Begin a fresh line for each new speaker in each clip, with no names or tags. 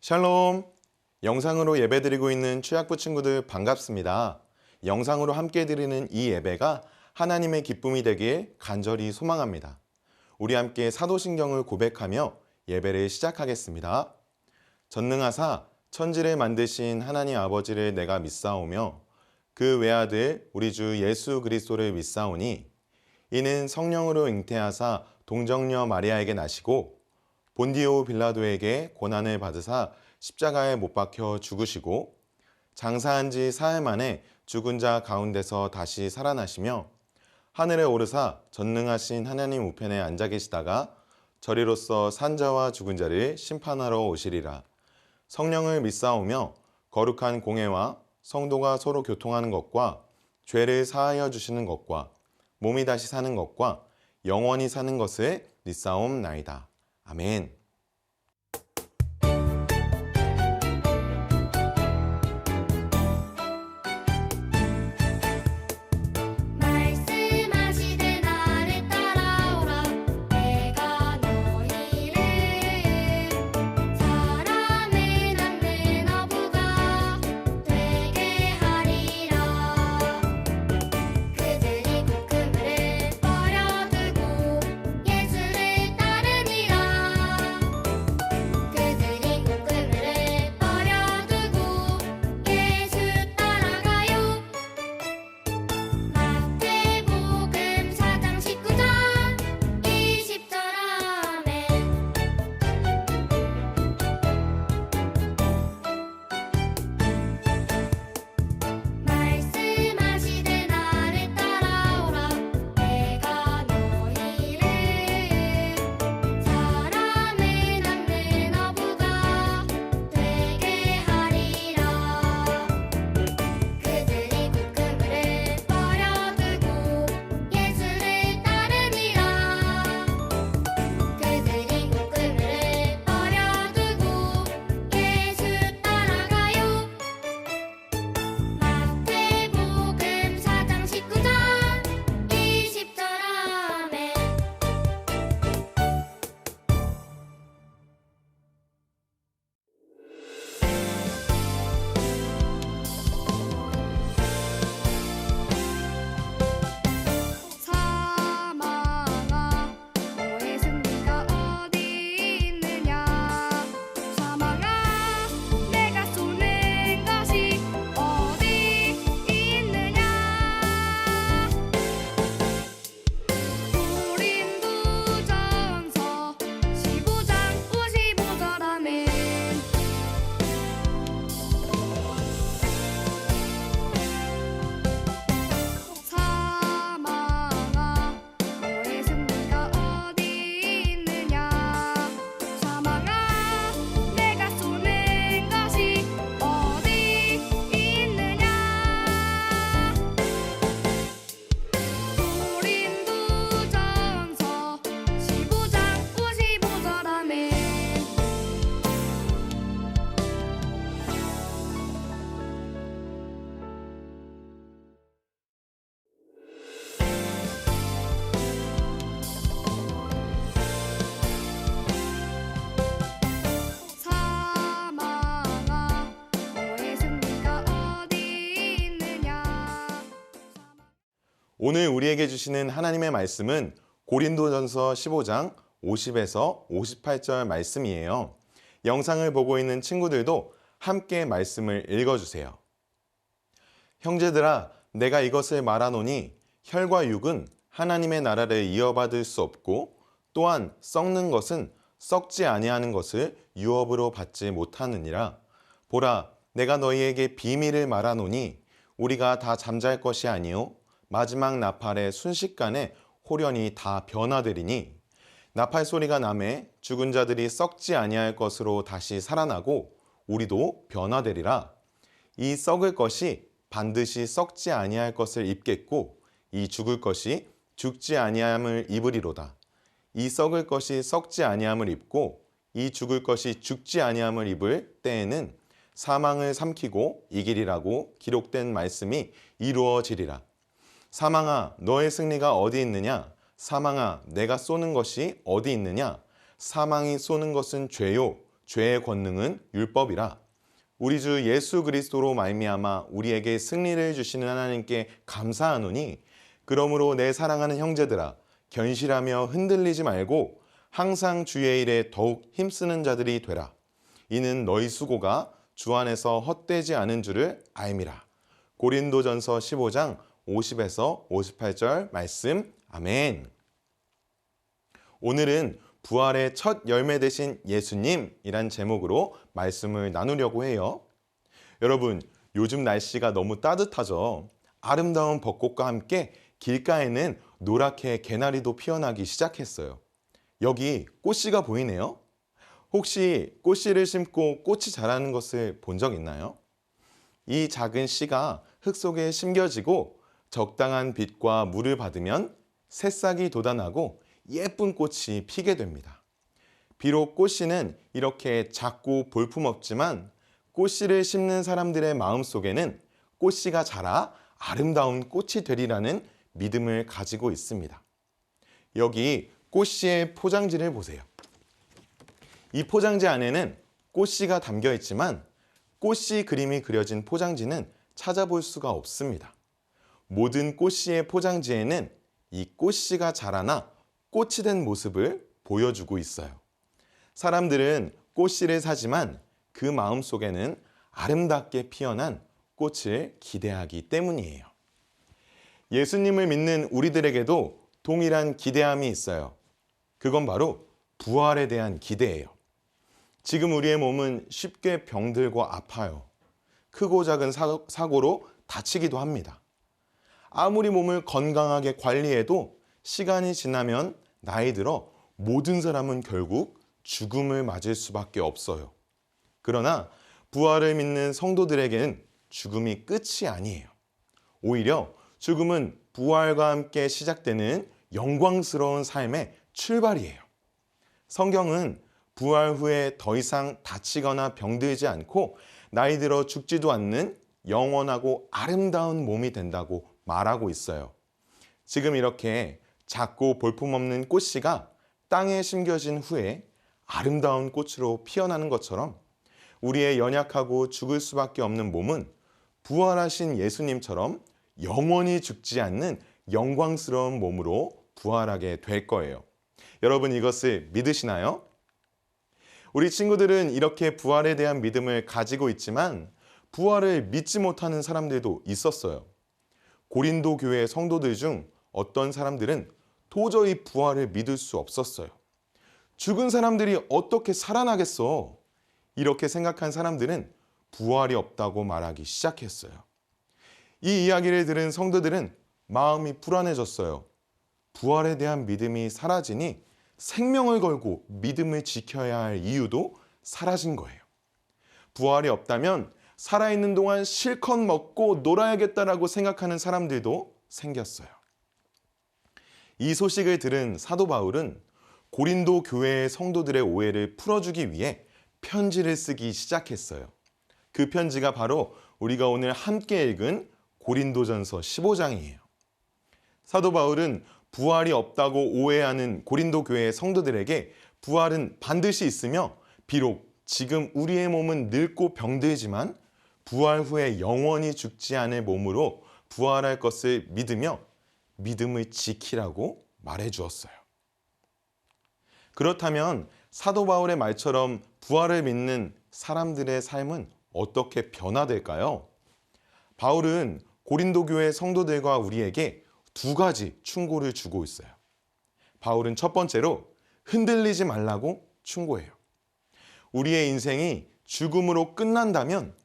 샬롬! 영상으로 예배드리고 있는 취약부 친구들 반갑습니다. 영상으로 함께 드리는 이 예배가 하나님의 기쁨이 되길 간절히 소망합니다. 우리 함께 사도신경을 고백하며 예배를 시작하겠습니다. 전능하사 천지를 만드신 하나님 아버지를 내가 믿사오며 그 외아들 우리 주 예수 그리스도를 믿사오니 이는 성령으로 잉태하사 동정녀 마리아에게 나시고 본디오 빌라도에게 고난을 받으사 십자가에 못 박혀 죽으시고 장사한 지 사흘 만에 죽은 자 가운데서 다시 살아나시며 하늘에 오르사 전능하신 하나님 우편에 앉아 계시다가 저리로서 산 자와 죽은 자를 심판하러 오시리라. 성령을 믿사오며 거룩한 공회와 성도가 서로 교통하는 것과 죄를 사하여 주시는 것과 몸이 다시 사는 것과 영원히 사는 것을 믿사옵나이다. 아멘. 오늘 우리에게 주시는 하나님의 말씀은 고린도전서 15장 50에서 58절 말씀이에요. 영상을 보고 있는 친구들도 함께 말씀을 읽어주세요. 형제들아, 내가 이것을 말하노니 혈과 육은 하나님의 나라를 이어받을 수 없고 또한 썩는 것은 썩지 아니하는 것을 유업으로 받지 못하느니라. 보라, 내가 너희에게 비밀을 말하노니 우리가 다 잠잘 것이 아니요 마지막 나팔의 순식간에 홀연히 다 변화되리니 나팔 소리가 나매 죽은 자들이 썩지 아니할 것으로 다시 살아나고 우리도 변화되리라. 이 썩을 것이 반드시 썩지 아니할 것을 입겠고 이 죽을 것이 죽지 아니함을 입으리로다. 이 썩을 것이 썩지 아니함을 입고 이 죽을 것이 죽지 아니함을 입을 때에는 사망을 삼키고 이기리라고 기록된 말씀이 이루어지리라. 사망아, 너의 승리가 어디 있느냐? 사망아, 내가 쏘는 것이 어디 있느냐? 사망이 쏘는 것은 죄요, 죄의 권능은 율법이라. 우리 주 예수 그리스도로 말미암아 우리에게 승리를 주시는 하나님께 감사하노니, 그러므로 내 사랑하는 형제들아, 견실하며 흔들리지 말고 항상 주의 일에 더욱 힘쓰는 자들이 되라. 이는 너희 수고가 주 안에서 헛되지 않은 줄을 알미라. 고린도전서 15장 50에서 58절 말씀. 아멘. 오늘은 부활의 첫 열매 되신 예수님이란 제목으로 말씀을 나누려고 해요. 여러분, 요즘 날씨가 너무 따뜻하죠? 아름다운 벚꽃과 함께 길가에는 노랗게 개나리도 피어나기 시작했어요. 여기 꽃씨가 보이네요. 혹시 꽃씨를 심고 꽃이 자라는 것을 본 적 있나요? 이 작은 씨가 흙 속에 심겨지고 적당한 빛과 물을 받으면 새싹이 돋아나고 예쁜 꽃이 피게 됩니다. 비록 꽃씨는 이렇게 작고 볼품없지만 꽃씨를 심는 사람들의 마음속에는 꽃씨가 자라 아름다운 꽃이 되리라는 믿음을 가지고 있습니다. 여기 꽃씨의 포장지를 보세요. 이 포장지 안에는 꽃씨가 담겨 있지만 꽃씨 그림이 그려진 포장지는 찾아볼 수가 없습니다. 모든 꽃씨의 포장지에는 이 꽃씨가 자라나 꽃이 된 모습을 보여주고 있어요. 사람들은 꽃씨를 사지만 그 마음속에는 아름답게 피어난 꽃을 기대하기 때문이에요. 예수님을 믿는 우리들에게도 동일한 기대함이 있어요. 그건 바로 부활에 대한 기대예요. 지금 우리의 몸은 쉽게 병들고 아파요. 크고 작은 사고로 다치기도 합니다. 아무리 몸을 건강하게 관리해도 시간이 지나면 나이 들어 모든 사람은 결국 죽음을 맞을 수밖에 없어요. 그러나 부활을 믿는 성도들에게는 죽음이 끝이 아니에요. 오히려 죽음은 부활과 함께 시작되는 영광스러운 삶의 출발이에요. 성경은 부활 후에 더 이상 다치거나 병들지 않고 나이 들어 죽지도 않는 영원하고 아름다운 몸이 된다고 말하고 있어요. 지금 이렇게 작고 볼품없는 꽃씨가 땅에 심겨진 후에 아름다운 꽃으로 피어나는 것처럼 우리의 연약하고 죽을 수밖에 없는 몸은 부활하신 예수님처럼 영원히 죽지 않는 영광스러운 몸으로 부활하게 될 거예요. 여러분, 이것을 믿으시나요? 우리 친구들은 이렇게 부활에 대한 믿음을 가지고 있지만 부활을 믿지 못하는 사람들도 있었어요. 고린도 교회 성도들 중 어떤 사람들은 도저히 부활을 믿을 수 없었어요. 죽은 사람들이 어떻게 살아나겠어? 이렇게 생각한 사람들은 부활이 없다고 말하기 시작했어요. 이 이야기를 들은 성도들은 마음이 불안해졌어요. 부활에 대한 믿음이 사라지니 생명을 걸고 믿음을 지켜야 할 이유도 사라진 거예요. 부활이 없다면 살아있는 동안 실컷 먹고 놀아야겠다라고 생각하는 사람들도 생겼어요. 이 소식을 들은 사도 바울은 고린도 교회의 성도들의 오해를 풀어주기 위해 편지를 쓰기 시작했어요. 그 편지가 바로 우리가 오늘 함께 읽은 고린도전서 15장이에요. 사도 바울은 부활이 없다고 오해하는 고린도 교회의 성도들에게 부활은 반드시 있으며 비록 지금 우리의 몸은 늙고 병들지만 부활 후에 영원히 죽지 않을 몸으로 부활할 것을 믿으며 믿음을 지키라고 말해 주었어요. 그렇다면 사도 바울의 말처럼 부활을 믿는 사람들의 삶은 어떻게 변화될까요? 바울은 고린도 교회 성도들과 우리에게 두 가지 충고를 주고 있어요. 바울은 첫 번째로 흔들리지 말라고 충고해요. 우리의 인생이 죽음으로 끝난다면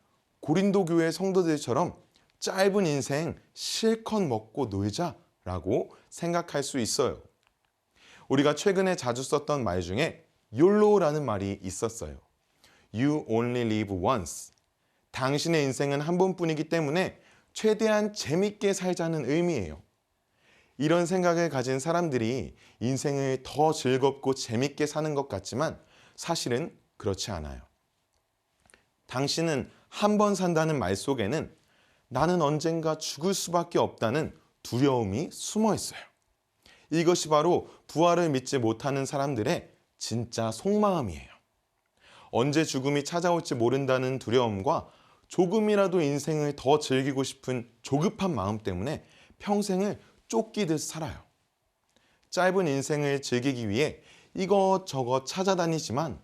고린도 교회 성도들처럼 짧은 인생 실컷 먹고 놀자라고 생각할 수 있어요. 우리가 최근에 자주 썼던 말 중에 YOLO라는 말이 있었어요. You only live once. 당신의 인생은 한 번뿐이기 때문에 최대한 재밌게 살자는 의미예요. 이런 생각을 가진 사람들이 인생을 더 즐겁고 재밌게 사는 것 같지만 사실은 그렇지 않아요. 당신은 한 번 산다는 말 속에는 나는 언젠가 죽을 수밖에 없다는 두려움이 숨어 있어요. 이것이 바로 부활을 믿지 못하는 사람들의 진짜 속마음이에요. 언제 죽음이 찾아올지 모른다는 두려움과 조금이라도 인생을 더 즐기고 싶은 조급한 마음 때문에 평생을 쫓기듯 살아요. 짧은 인생을 즐기기 위해 이것저것 찾아다니지만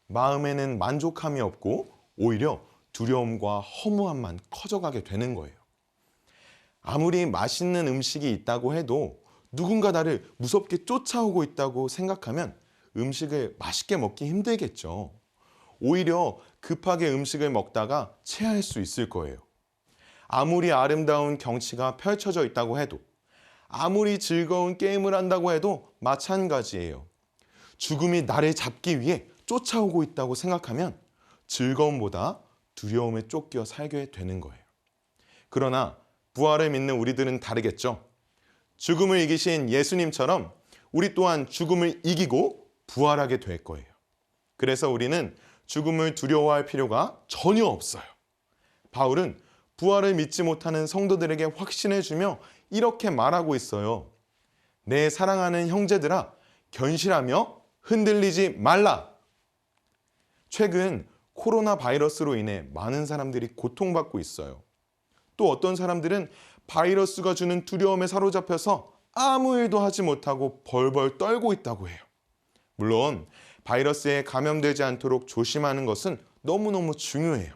마음에는 만족함이 없고 오히려 두려움과 허무함만 커져가게 되는 거예요. 아무리 맛있는 음식이 있다고 해도 누군가 나를 무섭게 쫓아오고 있다고 생각하면 음식을 맛있게 먹기 힘들겠죠. 오히려 급하게 음식을 먹다가 체할 수 있을 거예요. 아무리 아름다운 경치가 펼쳐져 있다고 해도, 아무리 즐거운 게임을 한다고 해도 마찬가지예요. 죽음이 나를 잡기 위해 쫓아오고 있다고 생각하면 즐거움보다 두려움에 쫓겨 살게 되는 거예요. 그러나 부활을 믿는 우리들은 다르겠죠. 죽음을 이기신 예수님처럼 우리 또한 죽음을 이기고 부활하게 될 거예요. 그래서 우리는 죽음을 두려워할 필요가 전혀 없어요. 바울은 부활을 믿지 못하는 성도들에게 확신을 주며 이렇게 말하고 있어요. 내 사랑하는 형제들아, 견실하며 흔들리지 말라. 최근 코로나 바이러스로 인해 많은 사람들이 고통받고 있어요. 또 어떤 사람들은 바이러스가 주는 두려움에 사로잡혀서 아무 일도 하지 못하고 벌벌 떨고 있다고 해요. 물론 바이러스에 감염되지 않도록 조심하는 것은 너무너무 중요해요.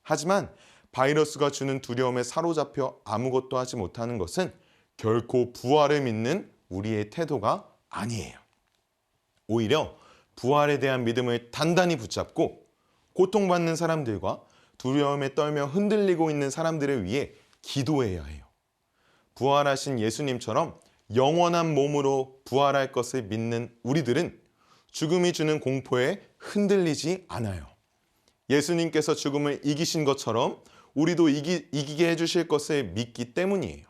하지만 바이러스가 주는 두려움에 사로잡혀 아무것도 하지 못하는 것은 결코 부활을 믿는 우리의 태도가 아니에요. 오히려 부활에 대한 믿음을 단단히 붙잡고 고통받는 사람들과 두려움에 떨며 흔들리고 있는 사람들을 위해 기도해야 해요. 부활하신 예수님처럼 영원한 몸으로 부활할 것을 믿는 우리들은 죽음이 주는 공포에 흔들리지 않아요. 예수님께서 죽음을 이기신 것처럼 우리도 이기게 해주실 것을 믿기 때문이에요.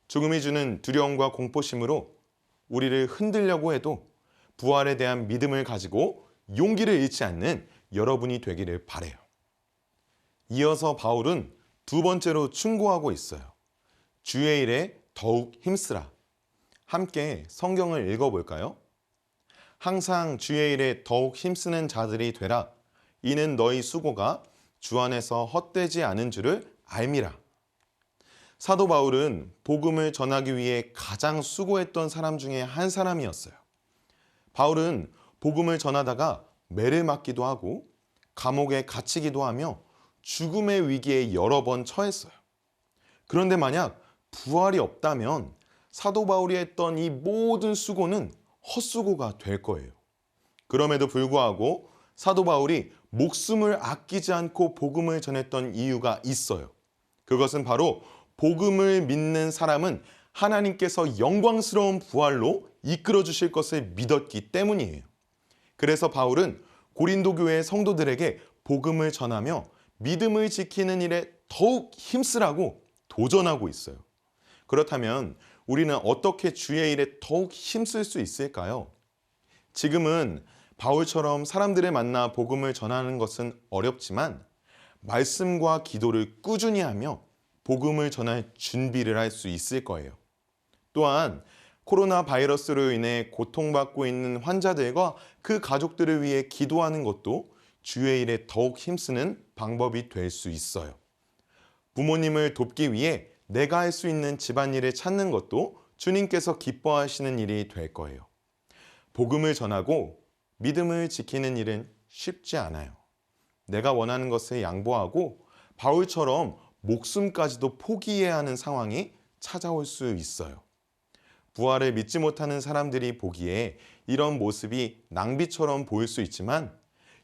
죽음이 주는 두려움과 공포심으로 우리를 흔들려고 해도 부활에 대한 믿음을 가지고 용기를 잃지 않는 여러분이 되기를 바라요. 이어서 바울은 두 번째로 충고하고 있어요. 주의 일에 더욱 힘쓰라. 함께 성경을 읽어볼까요? 항상 주의 일에 더욱 힘쓰는 자들이 되라. 이는 너희 수고가 주 안에서 헛되지 않은 줄을 알미라. 사도 바울은 복음을 전하기 위해 가장 수고했던 사람 중에 한 사람이었어요. 바울은 복음을 전하다가 매를 맞기도 하고 감옥에 갇히기도 하며 죽음의 위기에 여러 번 처했어요. 그런데 만약 부활이 없다면 사도 바울이 했던 이 모든 수고는 헛수고가 될 거예요. 그럼에도 불구하고 사도 바울이 목숨을 아끼지 않고 복음을 전했던 이유가 있어요. 그것은 바로 복음을 믿는 사람은 하나님께서 영광스러운 부활로 이끌어 주실 것을 믿었기 때문이에요. 그래서 바울은 고린도 교회 성도들에게 복음을 전하며 믿음을 지키는 일에 더욱 힘쓰라고 도전하고 있어요. 그렇다면 우리는 어떻게 주의 일에 더욱 힘쓸 수 있을까요? 지금은 바울처럼 사람들을 만나 복음을 전하는 것은 어렵지만 말씀과 기도를 꾸준히 하며 복음을 전할 준비를 할 수 있을 거예요. 또한 코로나 바이러스로 인해 고통받고 있는 환자들과 그 가족들을 위해 기도하는 것도 주의 일에 더욱 힘쓰는 방법이 될 수 있어요. 부모님을 돕기 위해 내가 할 수 있는 집안일을 찾는 것도 주님께서 기뻐하시는 일이 될 거예요. 복음을 전하고 믿음을 지키는 일은 쉽지 않아요. 내가 원하는 것을 양보하고 바울처럼 목숨까지도 포기해야 하는 상황이 찾아올 수 있어요. 부활을 믿지 못하는 사람들이 보기에 이런 모습이 낭비처럼 보일 수 있지만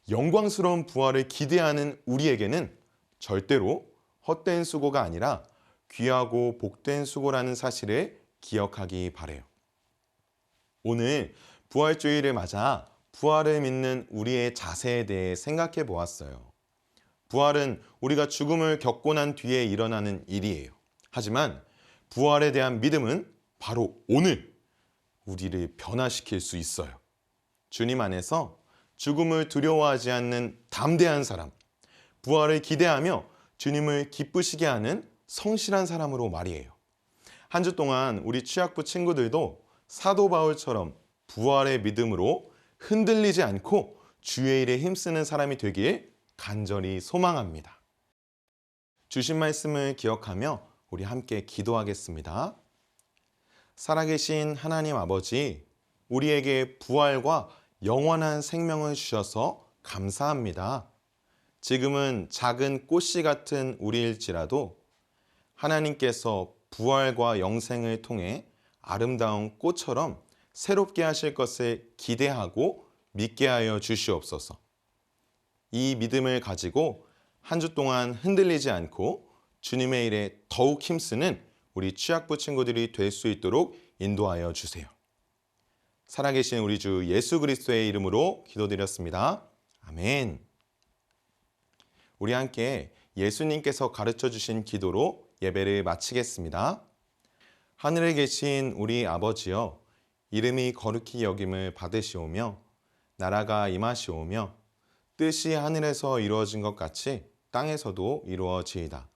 영광스러운 부활을 기대하는 우리에게는 절대로 헛된 수고가 아니라 귀하고 복된 수고라는 사실을 기억하기 바라요. 오늘 부활주의를 맞아 부활을 믿는 우리의 자세에 대해 생각해 보았어요. 부활은 우리가 죽음을 겪고 난 뒤에 일어나는 일이에요. 하지만 부활에 대한 믿음은 바로 오늘 우리를 변화시킬 수 있어요. 주님 안에서 죽음을 두려워하지 않는 담대한 사람, 부활을 기대하며 주님을 기쁘시게 하는 성실한 사람으로 말이에요. 한 주 동안 우리 취학부 친구들도 사도 바울처럼 부활의 믿음으로 흔들리지 않고 주의 일에 힘쓰는 사람이 되길 간절히 소망합니다. 주신 말씀을 기억하며 우리 함께 기도하겠습니다. 살아계신 하나님 아버지, 우리에게 부활과 영원한 생명을 주셔서 감사합니다. 지금은 작은 꽃씨 같은 우리일지라도 하나님께서 부활과 영생을 통해 아름다운 꽃처럼 새롭게 하실 것을 기대하고 믿게 하여 주시옵소서. 이 믿음을 가지고 한 주 동안 흔들리지 않고 주님의 일에 더욱 힘쓰는 우리 취약부 친구들이 될 수 있도록 인도하여 주세요. 살아계신 우리 주 예수 그리스도의 이름으로 기도드렸습니다. 아멘. 우리 함께 예수님께서 가르쳐 주신 기도로 예배를 마치겠습니다. 하늘에 계신 우리 아버지여, 이름이 거룩히 여김을 받으시오며 나라가 임하시오며 뜻이 하늘에서 이루어진 것 같이 땅에서도 이루어지이다.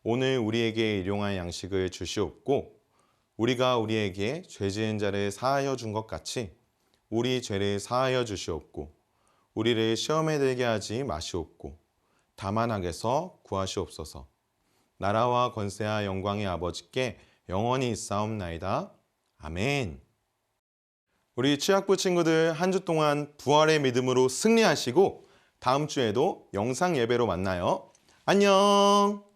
오늘 우리에게 일용할 양식을 주시옵고 우리가 우리에게 죄 지은 자를 사하여 준 것 같이 우리 죄를 사하여 주시옵고 우리를 시험에 들게 하지 마시옵고 다만 악에서 구하시옵소서. 나라와 권세와 영광의 아버지께 영원히 있사옵나이다. 아멘. 우리 취약부 친구들 한 주 동안 부활의 믿음으로 승리하시고 다음 주에도 영상 예배로 만나요. 안녕.